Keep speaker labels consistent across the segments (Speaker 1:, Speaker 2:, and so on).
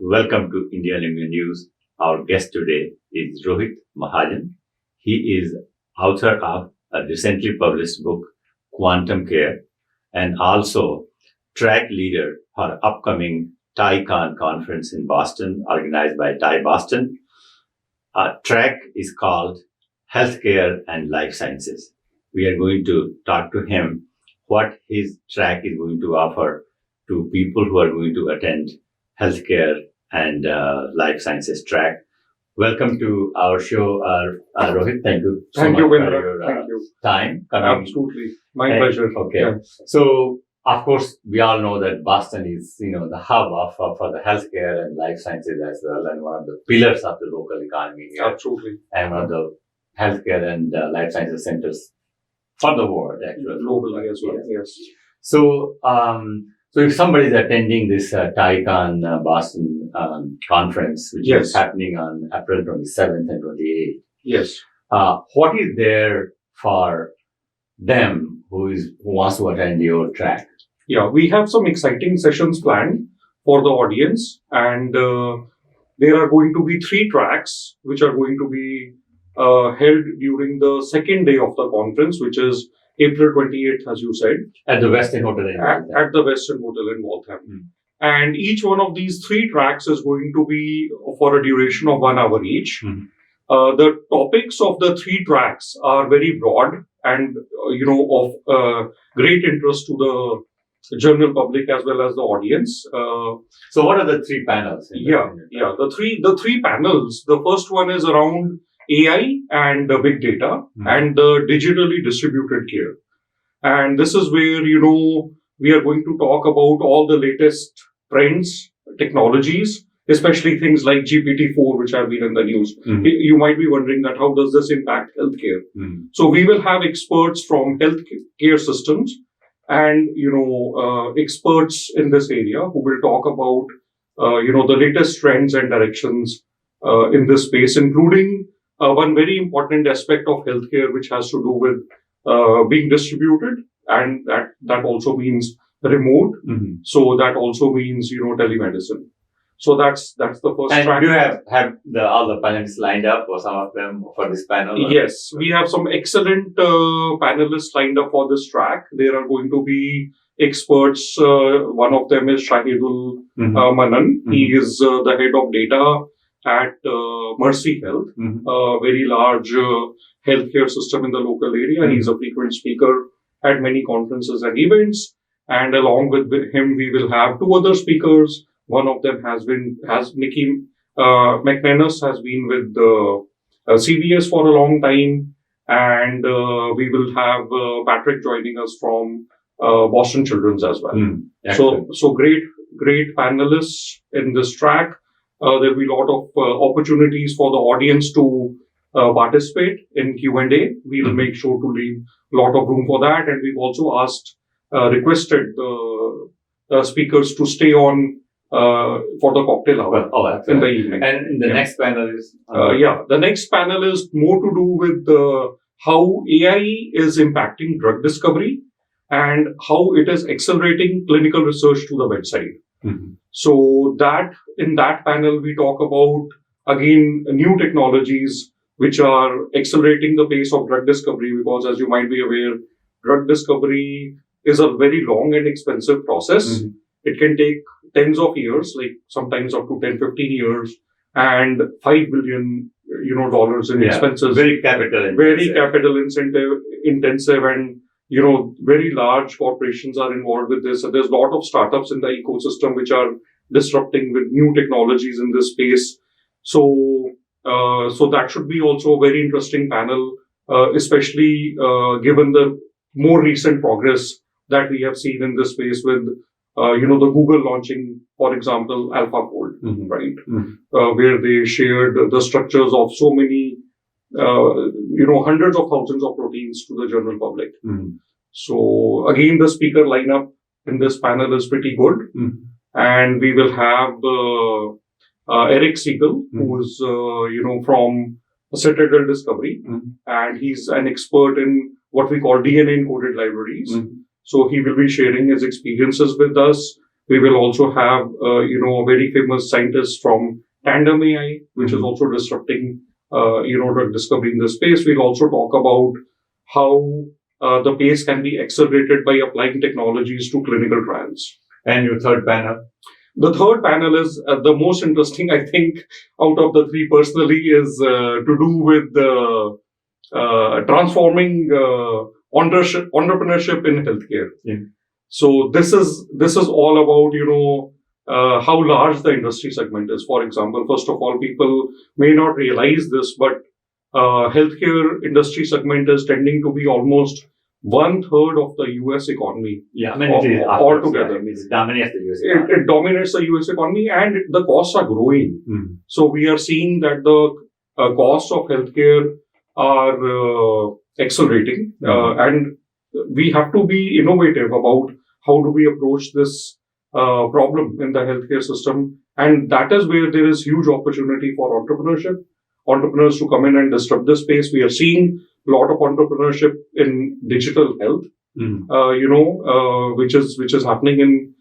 Speaker 1: welcome to Indian News. Our guest today is Rohit Mahajan. He is author of a recently published book, Quantum Care, and also track leader for upcoming TiECON conference in Boston, organized by TI Boston. Track is called Healthcare and Life Sciences. We are going to talk to him what his track is going to offer to people who are going to attend healthcare and life sciences track. Welcome to our show, Rohit. Thank you so much for your time.
Speaker 2: Absolutely. My pleasure.
Speaker 1: Okay. Yeah. So, of course, we all know that Boston is, the hub for the healthcare and life sciences as well, and one of the pillars of the local economy here.
Speaker 2: Absolutely.
Speaker 1: And one of the healthcare and life sciences centers for the world, actually.
Speaker 2: Globally as well, yes.
Speaker 1: So if somebody is attending this TiECON Boston conference, which is happening on April 27th and 28th,
Speaker 2: yes,
Speaker 1: what is there for them who wants to attend your track?
Speaker 2: Yeah, we have some exciting sessions planned for the audience, and there are going to be 3 tracks which are going to be held during the second day of the conference, which is April 28th, as you said.
Speaker 1: At the Westin Hotel in
Speaker 2: Waltham. At the Westin Hotel in Waltham. And each one of these 3 tracks is going to be for a duration of 1 hour each. The topics of the 3 tracks are very broad and, of great interest to the general public as well as the audience.
Speaker 1: So what are the 3 panels?
Speaker 2: The three panels. The first one is around AI and big data and the digitally distributed care. And this is where, we are going to talk about all the latest trends, technologies, especially things like GPT-4, which have been in the news. You might be wondering that how does this impact healthcare? So we will have experts from healthcare systems and, experts in this area who will talk about, the latest trends and directions in this space, including one very important aspect of healthcare, which has to do with being distributed, and that also means remote. So that also means telemedicine. So that's the first track.
Speaker 1: And do you have all the panelists lined up, or some of them for this panel? Or?
Speaker 2: Yes, we have some excellent panelists lined up for this track. There are going to be experts. One of them is Shahidul Manan. He is the head of data at Mercy Health, a very large healthcare system in the local area. He's a frequent speaker at many conferences and events. And along with him, we will have 2 other speakers. One of them has Nikki McManus has been with CVS for a long time. And we will have Patrick joining us from Boston Children's as well. So great panelists in this track. There'll be a lot of opportunities for the audience to participate in Q&A. We'll make sure to leave a lot of room for that. And we've also requested the speakers to stay on for the cocktail hour in the evening.
Speaker 1: And the next panel is?
Speaker 2: The next panel is more to do with how AI is impacting drug discovery and how it is accelerating clinical research to the bedside. So in that panel, we talk about, again, new technologies which are accelerating the pace of drug discovery, because as you might be aware, drug discovery is a very long and expensive process. It can take tens of years, like sometimes up to 10, 15 years, and $5 billion, dollars in expenses.
Speaker 1: Very capital
Speaker 2: intensive, and very large corporations are involved with this. And there's a lot of startups in the ecosystem which are disrupting with new technologies in this space. So that should be also a very interesting panel, especially given the more recent progress that we have seen in this space with, the Google launching, for example, AlphaFold, right? Where they shared the structures of so many, hundreds of thousands of proteins to the general public. So again, the speaker lineup in this panel is pretty good. And we will have Eric Siegel, who is, from Citadel Discovery, and he's an expert in what we call DNA encoded libraries. So he will be sharing his experiences with us. We will also have, a very famous scientist from Tandem AI, which is also disrupting, drug discovery in this space. We'll also talk about how the pace can be accelerated by applying technologies to clinical trials.
Speaker 1: And your third panel?
Speaker 2: The third panel is the most interesting, I think, out of the three personally, is to do with transforming entrepreneurship in healthcare.
Speaker 1: Yeah.
Speaker 2: So this is all about how large the industry segment is. For example, first of all, people may not realize this, but healthcare industry segment is tending to be almost 1/3 of the US economy.
Speaker 1: Yeah, I mean, it
Speaker 2: altogether.
Speaker 1: It dominates the US economy.
Speaker 2: It dominates the US economy, and the costs are growing. So we are seeing that the costs of healthcare are accelerating, and we have to be innovative about how do we approach this problem in the healthcare system. And that is where there is huge opportunity for entrepreneurs to come in and disrupt this space. We are seeing a lot of entrepreneurship in digital health, which is happening in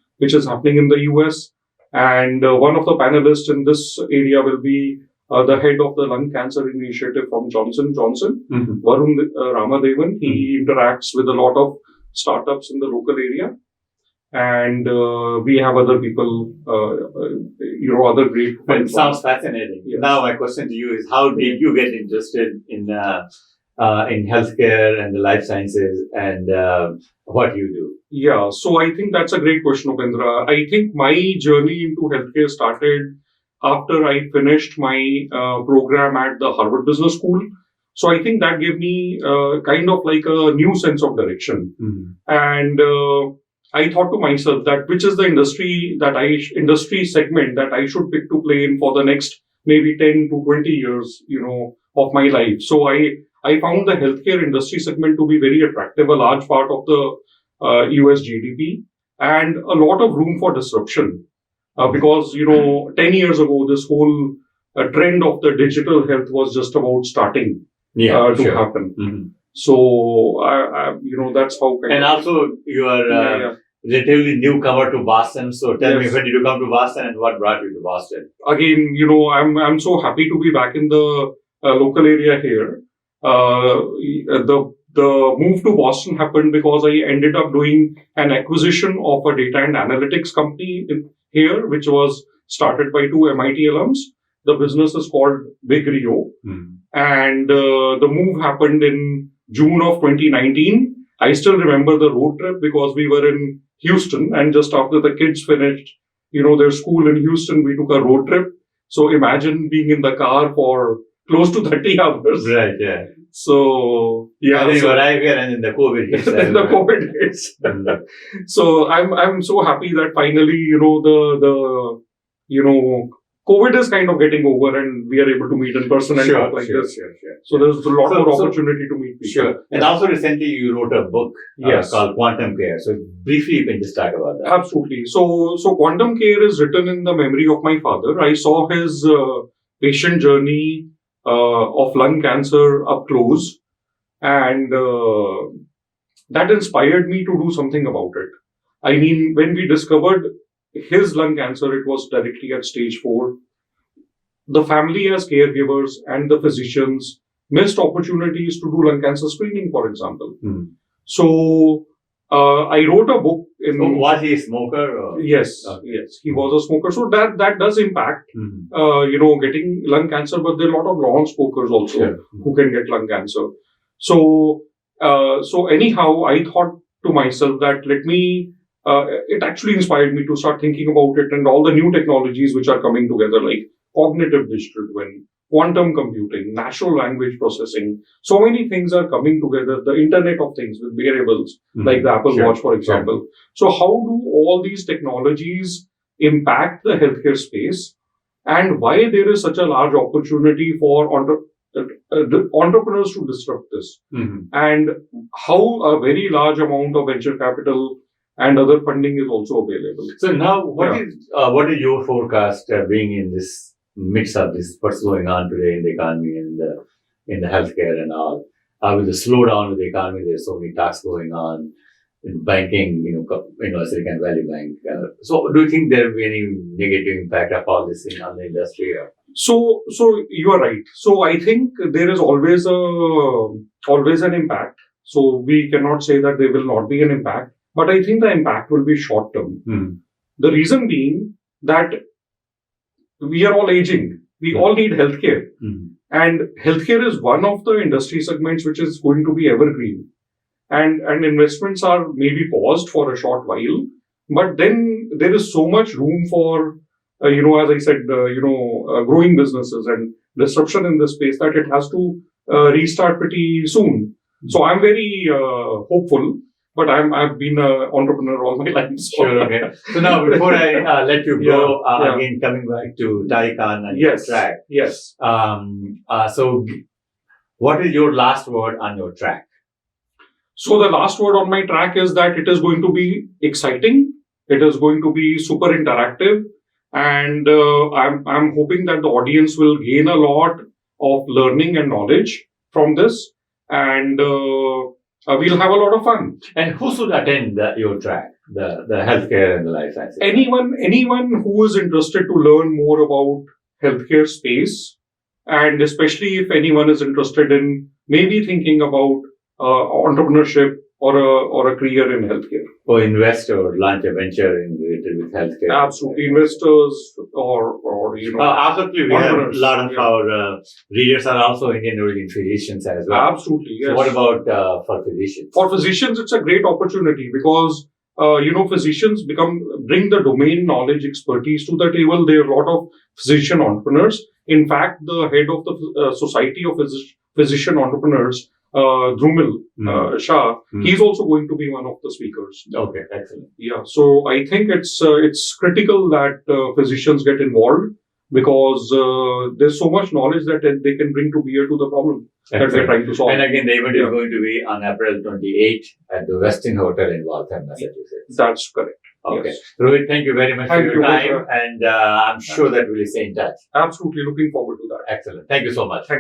Speaker 2: the US. And one of the panelists in this area will be the head of the lung cancer initiative from Johnson & Johnson, Varun Ramadevan. He interacts with a lot of startups in the local area. And we have other people, other great.
Speaker 1: It sounds fascinating. Yes. Now, my question to you is: how did you get interested in healthcare and the life sciences, and what you do?
Speaker 2: Yeah, so I think that's a great question, Upendra. I think my journey into healthcare started after I finished my program at the Harvard Business School. So I think that gave me kind of like a new sense of direction. And I thought to myself that which is the industry segment that I should pick to play in for the next maybe 10 to 20 years, of my life. So I found the healthcare industry segment to be very attractive, a large part of the US GDP, and a lot of room for disruption. Because, 10 years ago, this whole trend of the digital health was just about starting to happen. So, that's how.
Speaker 1: And also, you are relatively newcomer to Boston. So, tell me, when did you come to Boston and what brought you to Boston?
Speaker 2: Again, I'm so happy to be back in the local area here. The move to Boston happened because I ended up doing an acquisition of a data and analytics company here, which was started by two MIT alums. The business is called Big Rio. And the move happened in June of 2019. I still remember the road trip because we were in Houston, and just after the kids finished, their school in Houston, we took a road trip. So imagine being in the car for close to 30 hours.
Speaker 1: Right, yeah.
Speaker 2: So, yeah.
Speaker 1: And then you arrive here and then the COVID hits.
Speaker 2: Then the COVID hits. So I'm so happy that finally, COVID is kind of getting over and we are able to meet in person and talk like this. Sure. So there's a lot more opportunity to meet people.
Speaker 1: Sure. And also recently you wrote a book called Quantum Care. So briefly you can just talk about that.
Speaker 2: Absolutely. So Quantum Care is written in the memory of my father. I saw his patient journey of lung cancer up close, and that inspired me to do something about it. I mean, when we discovered his lung cancer, it was directly at stage 4. The family as caregivers and the physicians missed opportunities to do lung cancer screening, for example. So I wrote a book.
Speaker 1: Was he a smoker? Or?
Speaker 2: Yes, yes, he was a smoker. So that does impact, getting lung cancer. But there are a lot of non-smokers also who can get lung cancer. So anyhow, I thought to myself that it actually inspired me to start thinking about it and all the new technologies which are coming together, like cognitive digital twin, quantum computing, natural language processing. So many things are coming together. The Internet of Things with wearables, like the Apple Watch, for example. So how do all these technologies impact the healthcare space, and why there is such a large opportunity for entrepreneurs to disrupt this, and how a very large amount of venture capital and other funding is also available.
Speaker 1: So now, what is your forecast being in this midst of this, what's going on today in the economy and in the healthcare and all? With the slowdown of the economy, there's so many talks going on. banking, Silicon Valley Bank. So do you think there will be any negative impact of all this on the industry?
Speaker 2: So you are right. So I think there is always an impact. So we cannot say that there will not be an impact, but I think the impact will be short term. The reason being that we are all aging. We all need healthcare. And healthcare is one of the industry segments which is going to be evergreen. And investments are maybe paused for a short while, but then there is so much room for, as I said, growing businesses and disruption in this space that it has to restart pretty soon. So I'm very hopeful. But I've been an entrepreneur all my life. So.
Speaker 1: Sure, okay. So now, before I let you go, again, coming back to TiECON and your track.
Speaker 2: Yes.
Speaker 1: So what is your last word on your track?
Speaker 2: So the last word on my track is that it is going to be exciting. It is going to be super interactive. And I'm hoping that the audience will gain a lot of learning and knowledge from this. And we'll have a lot of fun.
Speaker 1: And who should attend your track, the healthcare and the life sciences?
Speaker 2: Anyone who is interested to learn more about healthcare space, and especially if anyone is interested in maybe thinking about entrepreneurship or a career in healthcare.
Speaker 1: Or invest or launch a venture related with healthcare.
Speaker 2: Absolutely. Investors or
Speaker 1: absolutely. We have a lot of our readers are also Indian origin physicians as well.
Speaker 2: Absolutely. Yes.
Speaker 1: So what about for physicians?
Speaker 2: For physicians, it's a great opportunity because, physicians bring the domain knowledge expertise to the table. There are a lot of physician entrepreneurs. In fact, the head of the Society of Physician Entrepreneurs, Drumil Shah, he's also going to be one of the speakers.
Speaker 1: Okay, excellent.
Speaker 2: Yeah, so I think it's critical that physicians get involved because there's so much knowledge that they can bring to bear to the problem that they're trying to solve.
Speaker 1: And again, the event is going to be on April 28th at the Westin Hotel in Waltham, Massachusetts.
Speaker 2: That's correct.
Speaker 1: Okay.
Speaker 2: Yes.
Speaker 1: Rohit, thank you very much for your time. And I'm sure that we'll stay in touch.
Speaker 2: Absolutely looking forward to that.
Speaker 1: Excellent. Thank you so much.